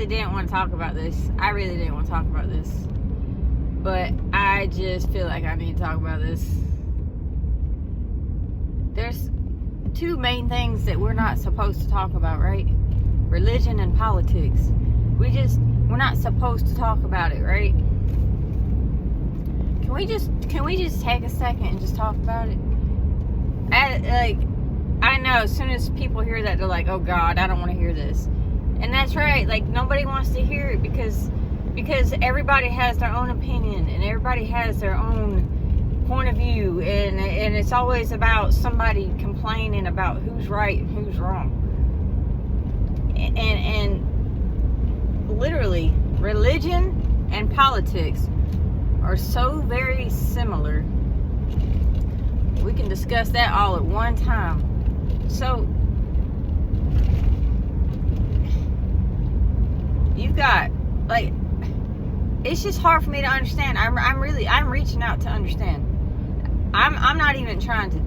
really didn't want to talk about this. But I just feel like I need to talk about this. There's two main things that we're not supposed to talk about, right? Religion and politics. We're not supposed to talk about it, right? Can we just take a second and just talk about it? I know as soon as people hear that, they're like, oh God, I don't want to hear this. And that's right, like nobody wants to hear it because everybody has their own opinion and everybody has their own point of view, and it's always about somebody complaining about who's right and who's wrong. And literally, religion and politics are so very similar. We can discuss that all at one time. So you've got, like, it's just hard for me to understand. I'm reaching out to understand. I'm not even trying to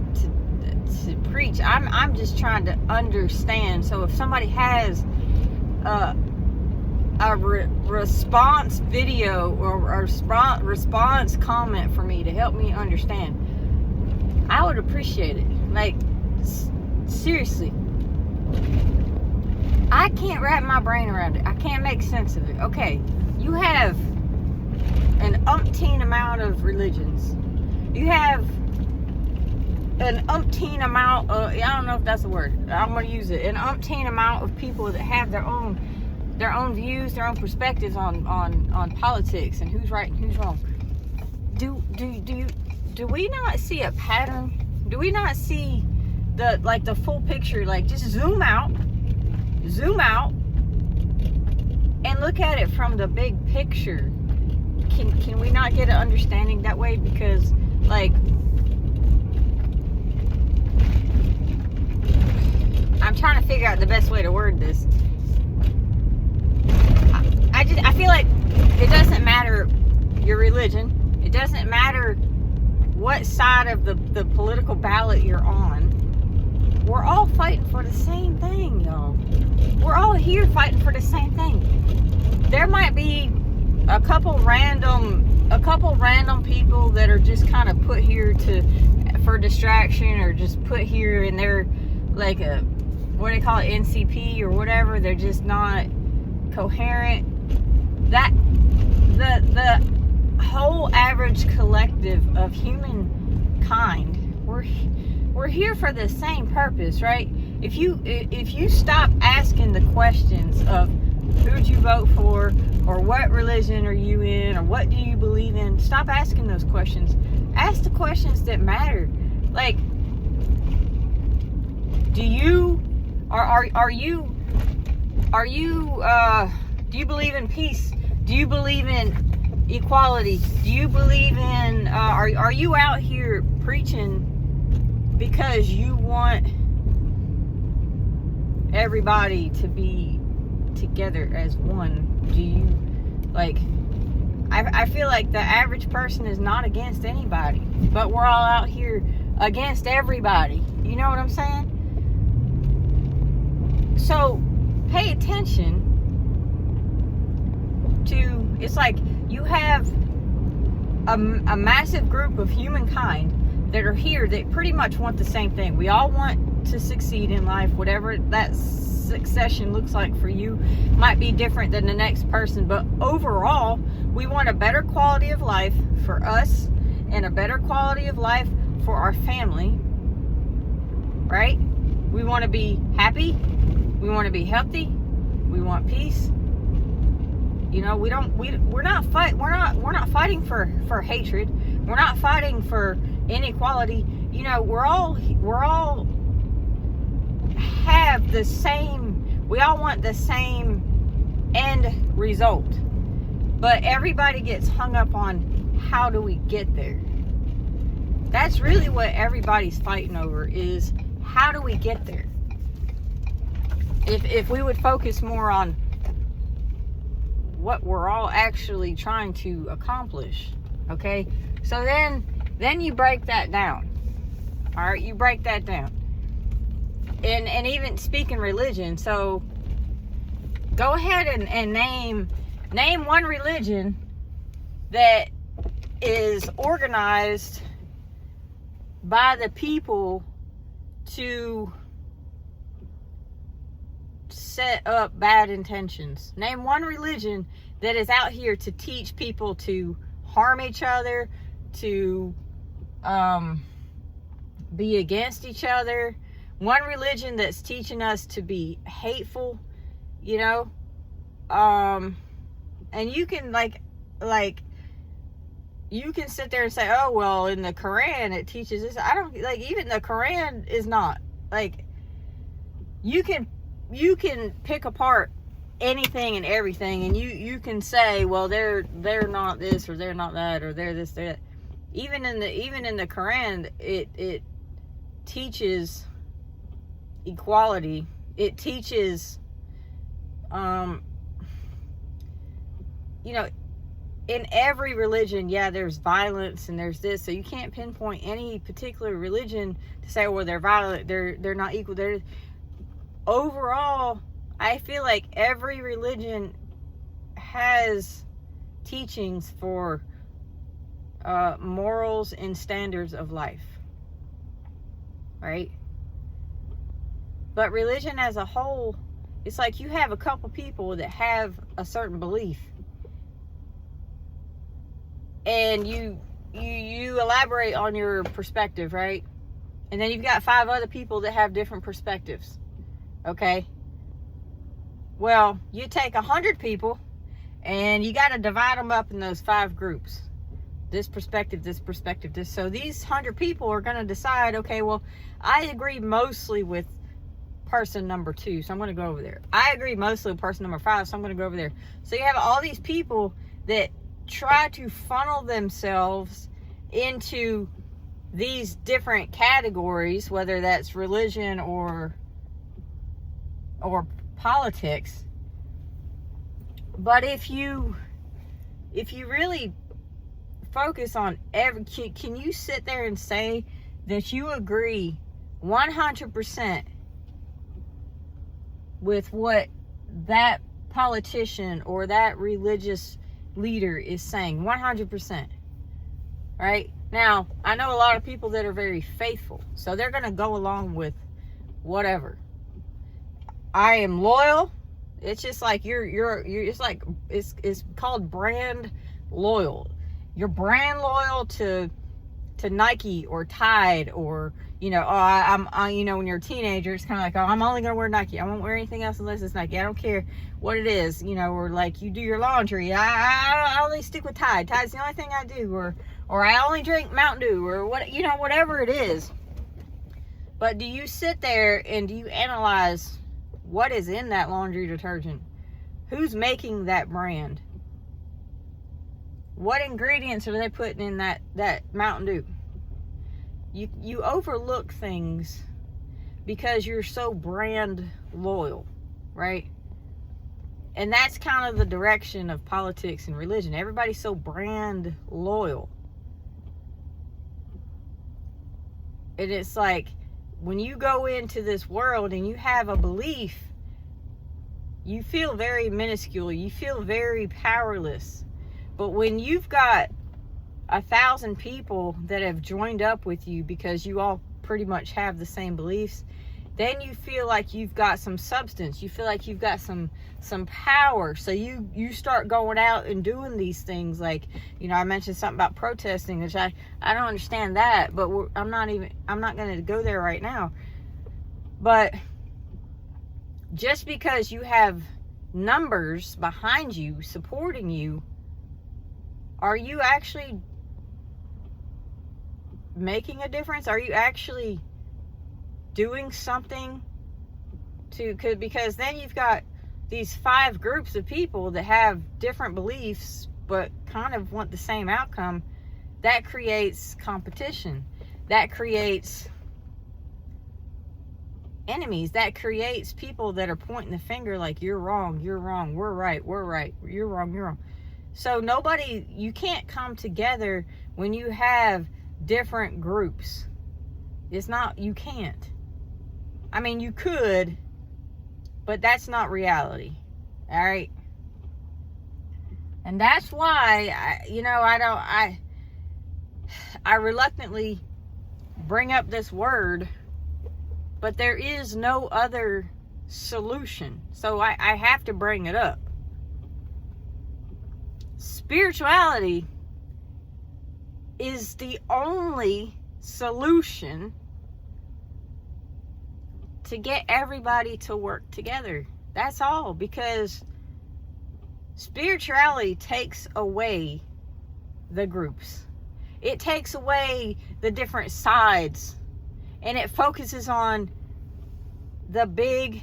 preach. I'm just trying to understand. So if somebody has a response video or a response comment for me to help me understand, I would appreciate it. Like, seriously, I can't wrap my brain around it. I can't make sense of it. Okay, you have an umpteen amount of religions. You have an umpteen amount of, I don't know if that's a word, I'm going to use it, an umpteen amount of people that have their own views, their own perspectives on politics and who's right and who's wrong. Do we not see a pattern? Do we not see the full picture? Like, just zoom out and look at it from the big picture. Can we not get an understanding that way? Because, like, I'm trying to figure out the best way to word this. I feel like it doesn't matter your religion. It doesn't matter what side of the political ballot you're on. We're all fighting for the same thing, y'all. We're all here fighting for the same thing. There might be a couple random people that are just kind of put here for distraction, or just put here and they're like a, what do they call it, NCP or whatever. They're just not coherent. That the whole average collective of humankind, we're here for the same purpose, right? If you stop asking the questions of who'd you vote for, or what religion are you in, or what do you believe in, stop asking those questions. Ask the questions that matter. Like, do you believe in peace? Do you believe in equality? Do you believe in are you out here preaching because you want everybody to be together as one? Do you, like, I feel like the average person is not against anybody, but we're all out here against everybody. You know what I'm saying? So pay attention to, it's like you have a massive group of humankind that are here that pretty much want the same thing. We all want to succeed in life. Whatever that succession looks like for you might be different than the next person, but overall we want a better quality of life for us and a better quality of life for our family, right? We want to be happy, we want to be healthy, we want peace. You know, we're not fighting for hatred. We're not fighting for inequality. You know, we're all have the same, we all want the same end result. But everybody gets hung up on how do we get there. That's really what everybody's fighting over, is how do we get there? If we would focus more on what we're all actually trying to accomplish, okay? So then you break that down. All right, you break that down. And even speaking religion, so Go ahead and name one religion that is organized by the people to set up bad intentions. Name one religion that is out here to teach people to harm each other, to be against each other. One religion that's teaching us to be hateful, you know. And you can like you can sit there and say, oh well, in the Quran it teaches this. I don't like, even the Quran is not like, you can pick apart anything and everything, and you can say, well, they're not this, or they're not that, or they're this, they're that. Even in the Quran, it teaches equality. It teaches, you know, in every religion, yeah, there's violence and there's this, so you can't pinpoint any particular religion to say, well, they're violent, they're not equal. They're overall, I feel like every religion has teachings for morals and standards of life, right? But religion as a whole, it's like you have a couple people that have a certain belief, and you elaborate on your perspective, right? And then you've got 5 other people that have different perspectives. Okay? Well, you take 100 people and you got to divide them up in those 5 groups. This perspective, this perspective, this. So these 100 people are going to decide, okay, well, I agree mostly with person number 2, so I'm going to go over there. I agree mostly with person number 5, so I'm going to go over there. So you have all these people that try to funnel themselves into these different categories, whether that's religion or politics. But if you really focus on can you sit there and say that you agree 100% with what that politician or that religious leader is saying? 100%. Right? Now, I know a lot of people that are very faithful, so they're going to go along with whatever. I am loyal. It's just like you're it's like it's called brand loyal. You're brand loyal to Nike or Tide, or you know, I'm you know, when you're a teenager, it's kind of like, oh, I'm only gonna wear Nike. I won't wear anything else unless it's Nike. I don't care what it is, you know. Or like you do your laundry, I only stick with Tide. Tide's the only thing I do, or I only drink Mountain Dew, or what, you know, whatever it is. But do you sit there and do you analyze what is in that laundry detergent? Who's making that brand? What ingredients are they putting in that Mountain Dew? You overlook things because you're so brand loyal, right? And that's kind of the direction of politics and religion. Everybody's so brand loyal. And it's like, when you go into this world and you have a belief, you feel very minuscule. You feel very powerless. But when you've got 1,000 people that have joined up with you because you all pretty much have the same beliefs, then you feel like you've got some substance. You feel like you've got some power. So you start going out and doing these things. Like, you know, I mentioned something about protesting, which I don't understand that, but I'm not going to go there right now. But just because you have numbers behind you supporting you, are you actually making a difference? Are you actually doing something because then you've got these 5 groups of people that have different beliefs but kind of want the same outcome. That creates competition. That creates enemies. That creates people that are pointing the finger like, you're wrong, we're right, you're wrong. So you can't come together when you have different groups. You can't. I mean, you could, but that's not reality. All right. And that's why, I reluctantly bring up this word, but there is no other solution. So I have to bring it up. Spirituality is the only solution to get everybody to work together. That's all, because spirituality takes away the groups. It takes away the different sides, and it focuses on the big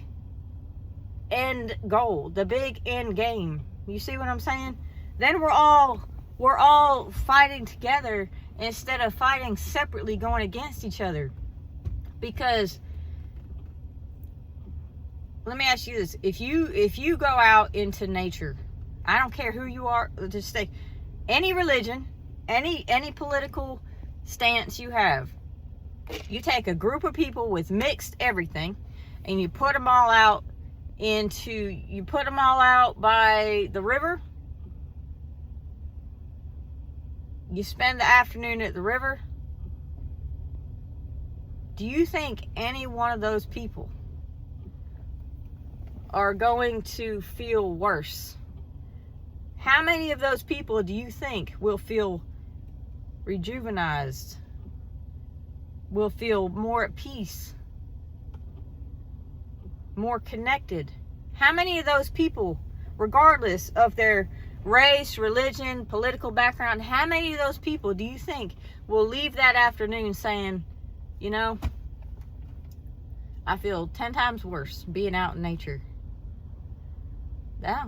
end goal, the big end game. You see what I'm saying? Then we're all fighting together instead of fighting separately, going against each other. Because let me ask you this: if you go out into nature, I don't care who you are, just say any religion, any political stance you have, you take a group of people with mixed everything, and you put them all out by the river. You spend the afternoon at the river. Do you think any one of those people are going to feel worse? How many of those people do you think will feel rejuvenized, will feel more at peace, more connected? How many of those people, regardless of their race, religion, political background, how many of those people do you think will leave that afternoon saying, I feel 10 times worse being out in nature? Yeah.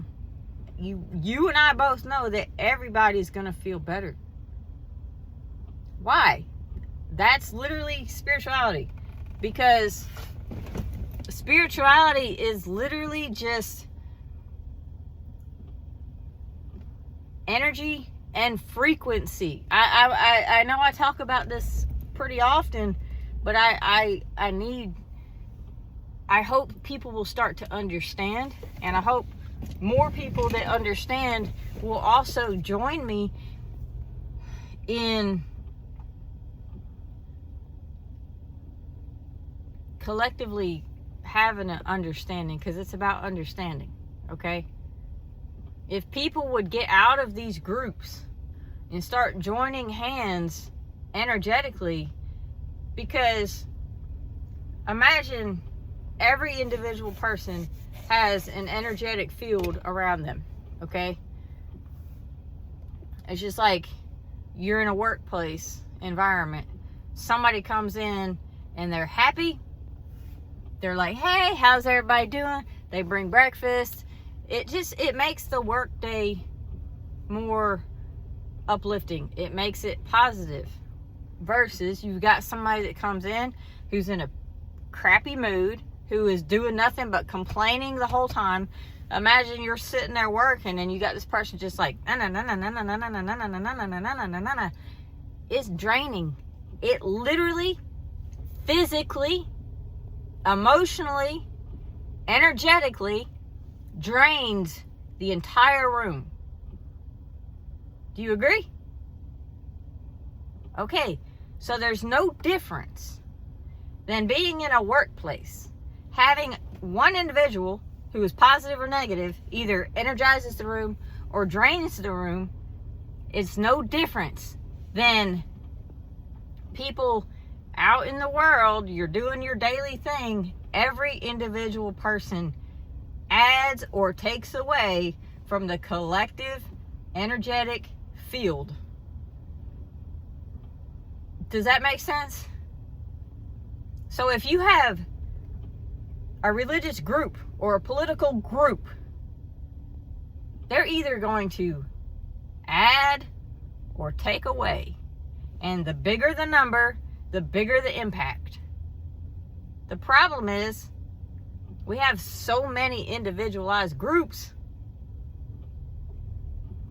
You and I both know that everybody's going to feel better. Why? That's literally spirituality. Because spirituality is literally just energy and frequency. I know I talk about this pretty often, but I hope people will start to understand, and I hope more people that understand will also join me in collectively having an understanding, because it's about understanding, okay? If people would get out of these groups and start joining hands energetically, because imagine every individual person has an energetic field around them, okay? It's just like you're in a workplace environment. Somebody comes in and they're happy. They're like, hey, how's everybody doing? They bring breakfast. It makes the work day more uplifting. It makes it positive. Versus you've got somebody that comes in who's in a crappy mood, who is doing nothing but complaining the whole time. Imagine you're sitting there working and you got this person just like, it's draining. It literally, physically, emotionally, energetically drains the entire room. Do you agree? Okay, so there's no difference than being in a workplace, having one individual who is positive or negative either energizes the room or drains the room. It's no difference than people out in the world. You're doing your daily thing. Every individual person adds or takes away from the collective energetic field. Does that make sense? So if you have a religious group or a political group, they're either going to add or take away. And the bigger the number, the bigger the impact. The problem is we have so many individualized groups.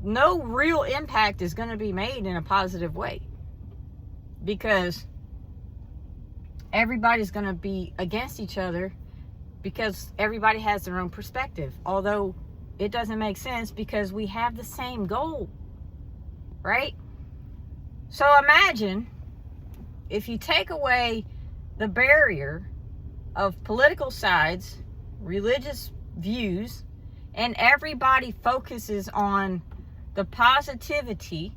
No real impact is going to be made in a positive way, because everybody's going to be against each other, because everybody has their own perspective. Although it doesn't make sense because we have the same goal, right? So imagine if you take away the barrier of political sides, religious views, and everybody focuses on the positivity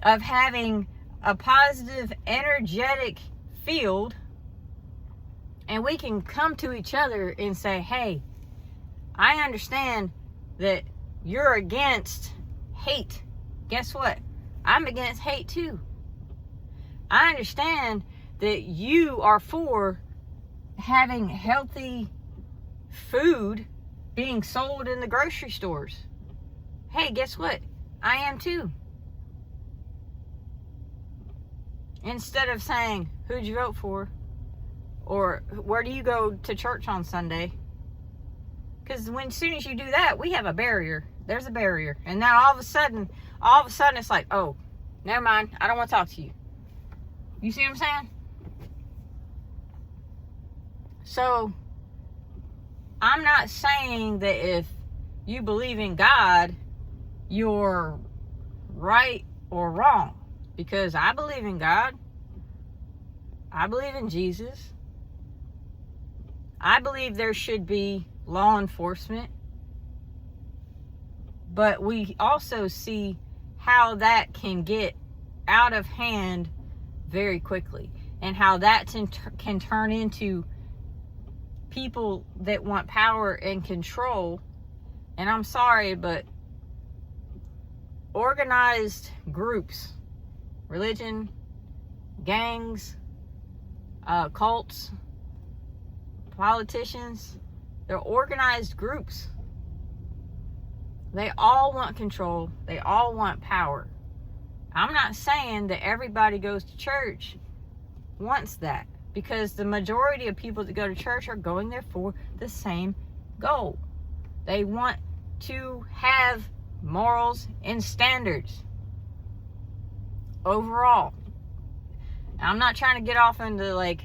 of having a positive, energetic field, and we can come to each other and say, hey, I understand that you're against hate. Guess what? I'm against hate too. I understand that you are for having healthy food being sold in the grocery stores. Hey, guess what? I am too. Instead of saying, who'd you vote for? Or where do you go to church on Sunday? Because as soon as you do that, we have a barrier. There's a barrier. And now all of a sudden it's like, oh, never mind. I don't want to talk to you. You see what I'm saying? So, I'm not saying that if you believe in God, you're right or wrong. Because I believe in God. I believe in Jesus. I believe there should be law enforcement. But we also see how that can get out of hand very quickly. And how that can turn into people that want power and control. And I'm sorry, but organized groups, religion, gangs, cults, politicians, they're organized groups. They all want control. They all want power. I'm not saying that everybody goes to church wants that, because the majority of people that go to church are going there for the same goal. They want to have morals and standards overall. I'm not trying to get off into like,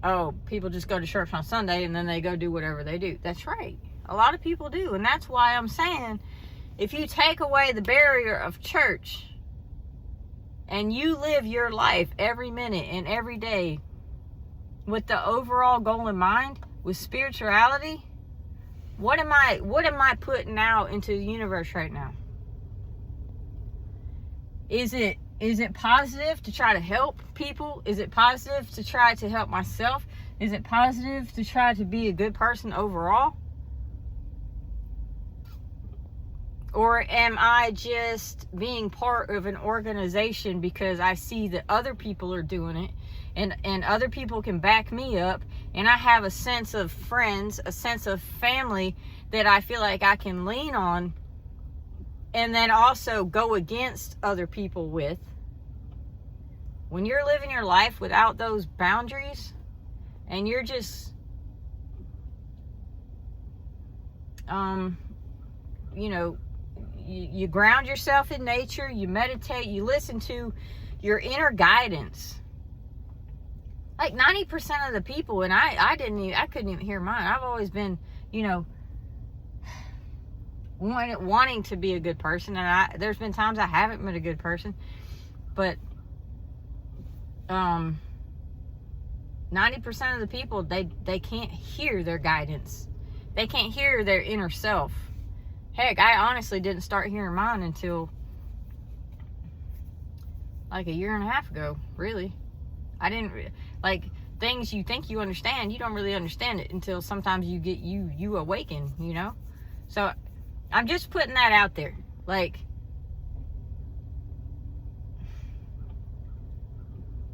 oh, people just go to church on Sunday and then they go do whatever they do. That's right. A lot of people do. And that's why I'm saying, if you take away the barrier of church and you live your life every minute and every day with the overall goal in mind, with spirituality, what am I putting out into the universe right now? Is it positive to try to help people? Is it positive to try to help myself? Is it positive to try to be a good person overall? Or am I just being part of an organization because I see that other people are doing it and other people can back me up, and I have a sense of friends, a sense of family that I feel like I can lean on, and then also go against other people with? When you're living your life without those boundaries and you're just you ground yourself in nature, you meditate, you listen to your inner guidance. Like 90% of the people, and I couldn't even hear mine. I've always been, wanting to be a good person, and there's been times I haven't been a good person, but 90% of the people, they can't hear their guidance. They can't hear their inner self. Heck, I honestly didn't start hearing mine until like a year and a half ago, really. I didn't, like, things you think you understand, you don't really understand it until sometimes you awaken, So I'm just putting that out there. Like,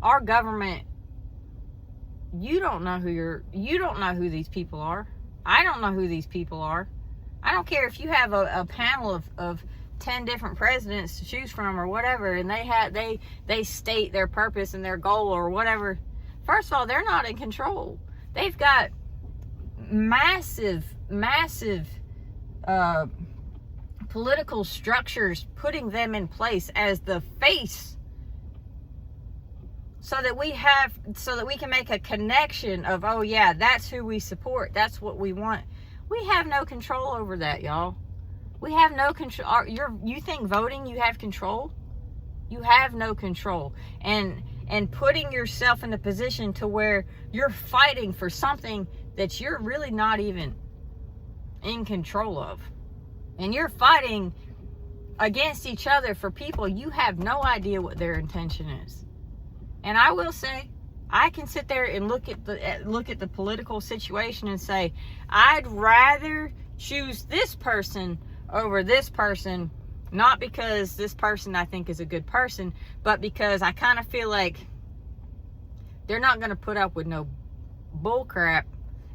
our government, you don't know who these people are. I don't know who these people are. I don't care if you have a panel of 10 different presidents to choose from or whatever, and they state their purpose and their goal or whatever. First of all, they're not in control. They've got massive political structures putting them in place as the face, so that we can make a connection of, oh yeah, that's who we support, that's what we want. We have no control over that, y'all. We have no control. You think voting, you have control? You have no control. And putting yourself in a position to where you're fighting for something that you're really not even in control of. And you're fighting against each other for people you have no idea what their intention is. And I will say, I can sit there and look at the political situation and say, I'd rather choose this person over this person, not because this person I think is a good person, but because I kind of feel like they're not going to put up with no bull crap,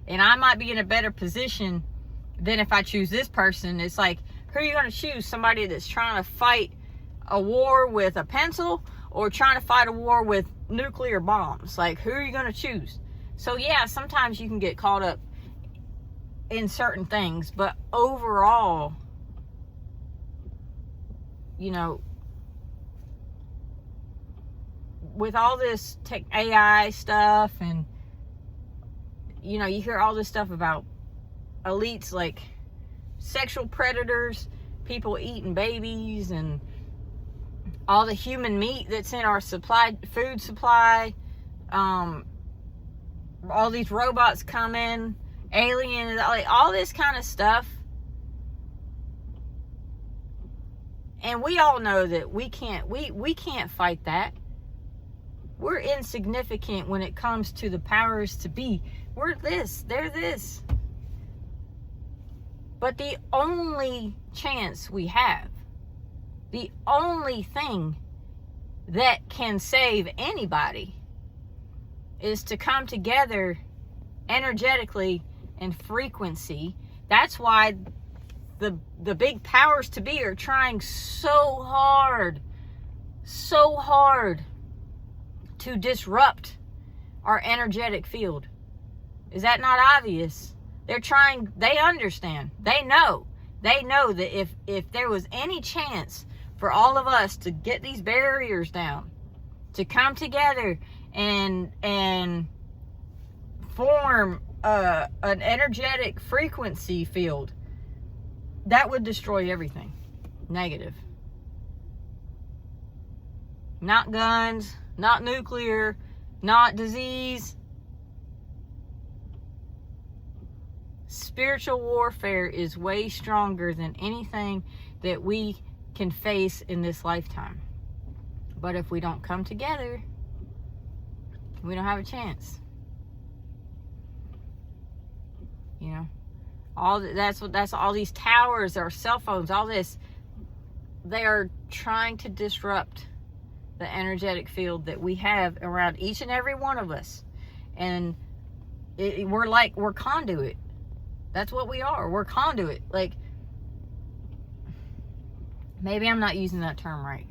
and I might be in a better position than if I choose this person. It's like, who are you going to choose? Somebody that's trying to fight a war with a pencil, or trying to fight a war with nuclear bombs? Like, who are you going to choose? So yeah, sometimes you can get caught up in certain things, but overall, you know, with all this tech AI stuff, and you know, you hear all this stuff about elites like sexual predators, people eating babies, and all the human meat that's in our food supply, all these robots coming, aliens, like all this kind of stuff. And we all know that we can't fight that. We're insignificant when it comes to the powers to be. We're this, they're this. But the only chance we have, the only thing that can save anybody, is to come together energetically and frequency. That's why the big powers to be are trying so hard to disrupt our energetic field. Is that not obvious? They're trying, they understand, they know that if there was any chance for all of us to get these barriers down, to come together and form an energetic frequency field, that would destroy everything negative. Not guns, not nuclear, not disease. Spiritual warfare is way stronger than anything that we can face in this lifetime. But if we don't come together, we don't have a chance. You know, that's all these towers, our cell phones, all this, they are trying to disrupt the energetic field that we have around each and every one of us. And we're conduit. That's what we are. We're conduit. Like, maybe I'm not using that term right.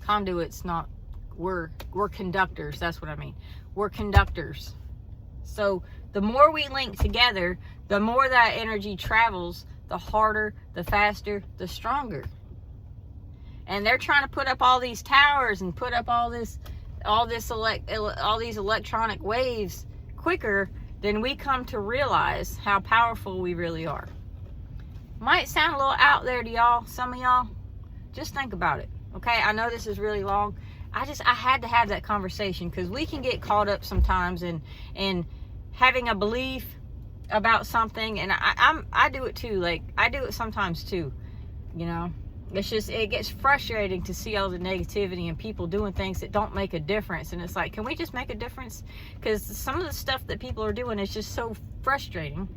Conduit's not, we're conductors. That's what I mean. We're conductors. So the more we link together, the more that energy travels, the harder, the faster, the stronger. And they're trying to put up all these towers and put up all these electronic waves quicker than we come to realize how powerful we really are. Might sound a little out there to y'all, some of y'all. Just think about it, okay? I know this is really long. I had to have that conversation, because we can get caught up sometimes in having a belief about something, and I do it too. Like, I do it sometimes too, you know. It's just, it gets frustrating to see all the negativity and people doing things that don't make a difference. And it's like, can we just make a difference? Because some of the stuff that people are doing is just so frustrating.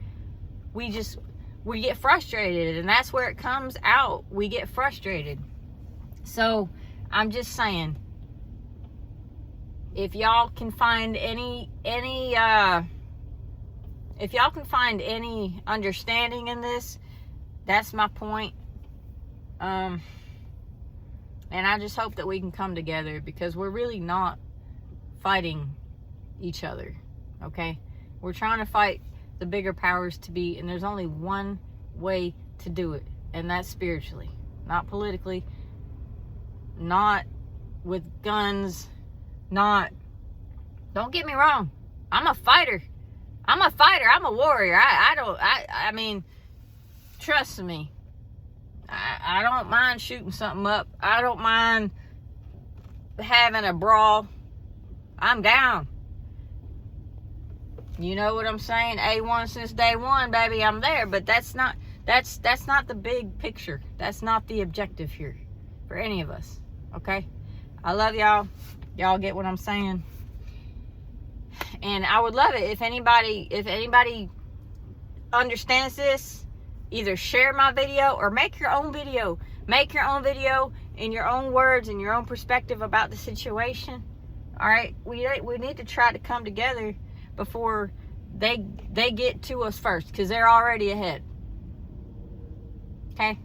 We get frustrated, and that's where it comes out. We get frustrated. So I'm just saying, if y'all can find any understanding in this, that's my point. And I just hope that we can come together, because we're really not fighting each other, okay? We're trying to fight the bigger powers to be, and there's only one way to do it, and that's spiritually, not politically, not with guns, don't get me wrong, I'm a fighter, I'm a warrior. I mean, Trust me. I don't mind shooting something up. I don't mind having a brawl. I'm down. You know what I'm saying? A1 since day one, baby. I'm there. But that's not the big picture. That's not the objective here for any of us. Okay? I love y'all. Y'all get what I'm saying? And I would love it if anybody understands this, either share my video or make your own video. Make your own video in your own words and your own perspective about the situation. All right? We need to try to come together before they get to us first, because they're already ahead. Okay?